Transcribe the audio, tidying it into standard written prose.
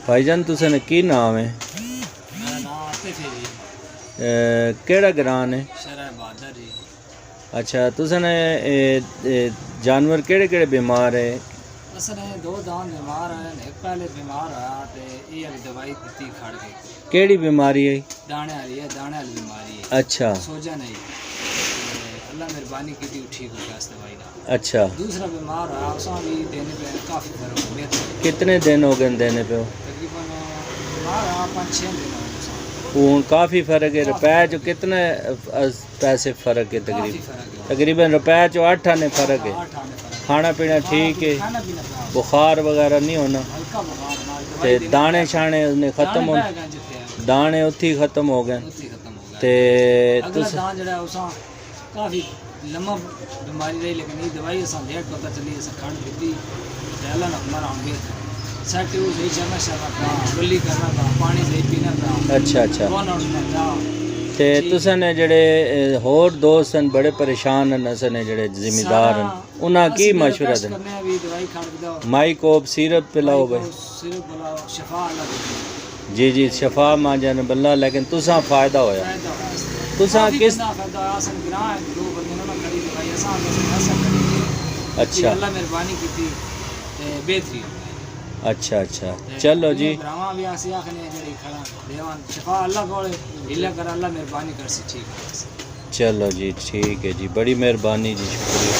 भाईजान तुसें की नाम है? मेरा नाम आतिफ है जी। केड़ा ग्रां है? शहर बहादुर जी। अच्छा तुसें जानवर केड़े केड़े बीमार है? असने दो दान बीमार हैं, एक पहले बीमार आया ते ये अभी दवाई दी खड़ गई। केड़ी बीमारी है? दाने वाली है, दाने वाली बीमारी है। अच्छा सोजा नहीं, अल्लाह मेहरबानी की थी ठीक हो गया इस दवाई ना। अच्छा दूसरा बीमार आया उसा भी देने पे काफ़ी फर्क हो गया। कितने दिन हो गए देने पे? तकरीबन बीमार आया 5-6 दिन हो गए। हूँ काफ़ी फ़र्क है। रुपए जो कितने पैसे फ़र्क है? काफ़ी फर्क है। तकरीबन रुपए जो 8 आने फ़र्क है। 8 आने फर्क। खाना पीना ठीक है, खाना पीना खराब, बुखार वगैरह नहीं होना, हल्का बुखार नाल ते दवाई दाने शाने उसने खत्म हो, दाने उत्थे ही खत्म हो गए। खत्म हो गया। ते अगला दान जड़ा उसा काफ़ी लम्मा बीमारी रही, लेकिन ये दवाई असा लेट पता चली, असा खंड पीती अल्लाह ने हमारा आगे सेट हो सही चलना शरना था, गली करना था, पानी सही पीना था। अच्छा अच्छा कौन उठना था ते तुसें ने जेड़े होर दोस्त हैं बड़े परेशान हैं, असें ने जेड़े जिम्मेदार हैं उन्हां की मशवरा देना? करने अभी दवाई खा दो, माई कोप सिरप पिलाओ भाई। सिर्फ बुलाओ शफा अल्लाह दे। जी जी शफा मां जान बल्ला, लेकिन तुसा फायदा होया? फायदा होया तुसा किस? फायदा होया असन ग्रां दो बंदे ने खड़ी दवाई असा ऐसा करी। अच्छा अल्लाह मेहरबानी की थी ते बेहतरी। अच्छा अच्छा चलो जी। ब्राह्मण भी आसी आखने जेड़ी खड़ा देवान शफा अल्लाह कोले इल्ला कर अल्लाह मेहरबानी कर सी ठीक है। चलो जी ठीक है जी, बड़ी मेहरबानी जी, शुक्रिया।